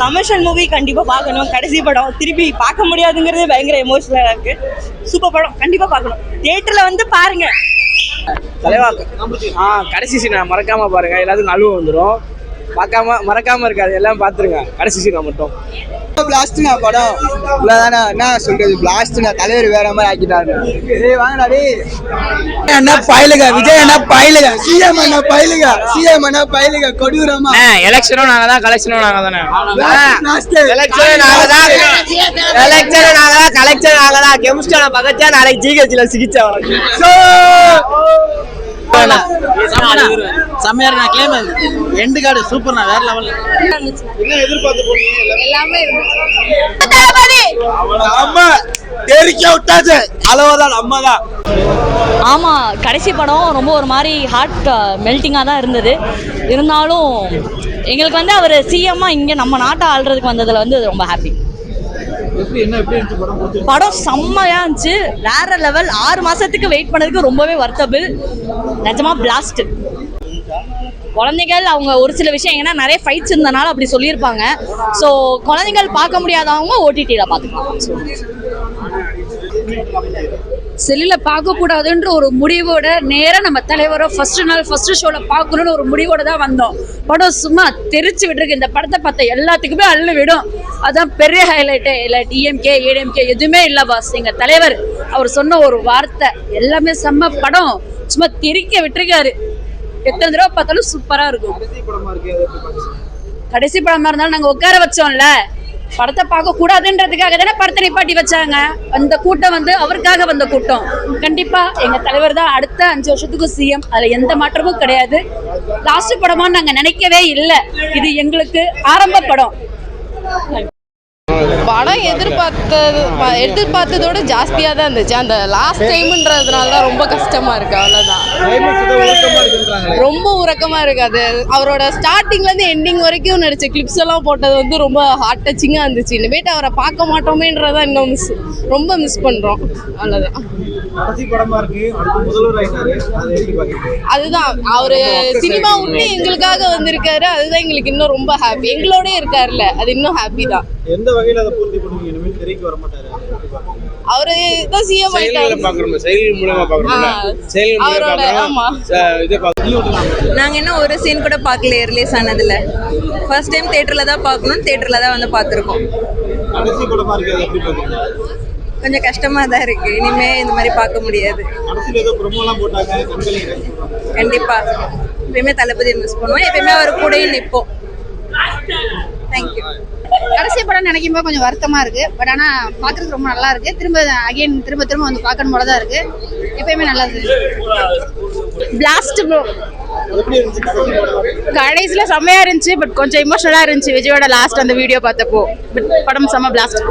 Commercial movie கண்டிப்பா பார்க்கணும். கடைசி படம் திருப்பி பார்க்க முடியாதுங்கிறது பயங்கர எமோஷனலா இருக்கு. சூப்பர் படம், கண்டிப்பா பார்க்கணும். தியேட்டர்ல வந்து பாருங்க. தலைவா கடைசி சீனை மறக்காம பாருங்க, எல்லாத்துக்கும் அழுவ வந்துடும். மறக்காம இருக்காது, எல்லாம் பாத்துருங்க. கடைசி சீனை மட்டும் பிளாஸ்ட்னா படம் இவ்வளவுதானே, என்ன சொல்றது, பிளாஸ்ட்னா தலைவர் வேற மாதிரி ஆக்கிட்டாரு. வாங்கடா டேய், என்ன பயிலுக விஜய், என்ன பயிலுக சிஎம், என்ன பயிலுக சிஎம், என்ன பயிலுக கொடூரமா. எலெக்ஷனும் நாங்க தான், கலெக்ஷனும் நாங்க தானே. எலெக்ஷன் நாங்க தான், கலெக்ஷன் நாங்க தான். கெமிஸ்ட்ரியான பக்கத்தா நாளைக்கு ஜிஹெச்ல சிகிச்சை செம்மையா இருக்கு. கேம் எண்டு கார்டு சூப்பர்ண்ணா, வேற லெவல்ல. என்ன எதிர்பார்த்து போனீங்க? எல்லாமே அம்மா தெரிக்க விட்டாச்சு, அளவுதான் நம்ம தான். ஆமா, கடைசி படம் ரொம்ப ஒரு மாதிரி ஹார்ட் மெல்டிங்கா தான் இருந்தது. இருந்தாலும் எங்களுக்கு வந்து அவர் சிஎம்மா இங்க நம்ம நாட்டை ஆள்றதுக்கு வந்ததுல வந்து ரொம்ப ஹாப்பி. படம் செம்மையா இருந்துச்சு, வேற லெவல். 6 மாசத்துக்கு வெயிட் பண்ணதுக்கு ரொம்பவே வர்த்தபிள். நிஜமா பிளாஸ்ட். குழந்தைகள் அவங்க ஒரு சில விஷயம், ஏன்னா நிறைய ஃபைட்ஸ் இருந்தனால அப்படி சொல்லியிருப்பாங்க. ஸோ குழந்தைகள் பார்க்க முடியாதவங்க ஓடிடியில் பார்த்துக்கலாம். செல்லில் பார்க்கக்கூடாதுன்ற ஒரு முடிவோட நேராக நம்ம தலைவரை ஃபர்ஸ்ட் ஷோவில் பார்க்கணுன்னு ஒரு முடிவோட தான் வந்தோம். படம் சும்மா தெரிச்சு விட்டுருக்கு. இந்த படத்தை பார்த்த எல்லாத்துக்குமே அள்ளு விடும். அதான் பெரிய ஹைலைட்டு. இல்லை டிஎம்கே ஏடிஎம்கே எதுவுமே இல்லை பாஸ். எங்கள் தலைவர் அவர் சொன்ன ஒரு வார்த்தை எல்லாமே செம்ம. படம் சும்மா தெரிக்க விட்டுருக்காரு. எத்தனை தடவை பார்த்தாலும் சூப்பராக இருக்கும். கடைசி படமாக இருந்தாலும் நாங்கள் உட்கார வச்சோம்ல, படத்தை பார்க்க கூடாதுன்றதுக்காக தானே படத்தை நிப்பாட்டி வச்சாங்க. அந்த கூட்டம் வந்து அவருக்காக வந்த கூட்டம். கண்டிப்பா எங்க தலைவர் தான் அடுத்த 5 வருஷத்துக்கு சிஎம், அதுல எந்த மாற்றமும் கிடையாது. லாஸ்ட் படமா நாங்க நினைக்கவே இல்லை. இது எங்களுக்கு ஆரம்ப படம். படம் எதிர்பார்த்ததோட ஜாஸ்தியாக தான் இருந்துச்சு. அந்த லாஸ்ட் டைம்ன்றதுனால தான் ரொம்ப கஷ்டமா இருக்கு. அவ்வளோதான், ரொம்ப உறக்கமா இருக்காது. அவரோட ஸ்டார்டிங்லேருந்து எண்டிங் வரைக்கும் நடிச்ச கிளிப்ஸ் எல்லாம் போட்டது வந்து ரொம்ப ஹார்ட் டச்சிங்காக இருந்துச்சு. இனிமேட்டு அவரை பார்க்க மாட்டோமேன்றதான் இன்னும் ரொம்ப மிஸ் பண்ணுறோம். அவ்வளோதான். அதுதான், அவரு சினிமா விட்டு எங்களுக்காக வந்திருக்காரு. அதுதான் எங்களுக்கு இன்னும் ரொம்ப ஹாப்பி. எங்களோட இருக்காருல்ல, அது இன்னும் ஹாப்பி தான். எந்த வகையில அதை பூர்த்தி பண்ணுவீங்க? இனிமேல் திரைக்கு வர மாட்டாரு அவரு தான் சிஎம் ஆயிட்டாரு. அவரோட ஆமா. நாங்க இன்னும் ஒரு சீன் கூட பார்க்கல ரிலீஸ் ஆனதுல. ஃபர்ஸ்ட் டைம் தியேட்டர்ல தான் பார்க்கணும், தியேட்டர்ல தான் வந்து பார்த்துருக்கோம். கடைசி படமா இருக்கு, அதை எப்படி பாத்தீங்க? கொஞ்சம் கஷ்டமா தான் இருக்கு. இனிமே இந்த மாதிரி பார்க்க முடியாது. கண்டிப்பா எப்பயுமே தளபதி மிஸ் பண்ணுவோம். எப்பயுமே அவர் கூடயும் நிற்போம். தேங்க்யூ. கடைசி படம் நினைக்கும் போது கொஞ்சம் வருத்தமா இருக்கு. பட் ஆனா பாக்குறதுக்கு ரொம்ப நல்லா இருக்கு. திரும்ப வந்து பார்க்கணும் போல தான் இருக்கு. எப்பயுமே நல்லா இருக்கு. பிளாஸ்ட் ப்ரோ, கடைசியில செம்மையா இருந்துச்சு. பட் கொஞ்சம் இமோஷனலா இருந்துச்சு விஜயோட லாஸ்ட் அந்த வீடியோ பார்த்தப்போ. பட் படம் செம்ம பிளாஸ்ட்.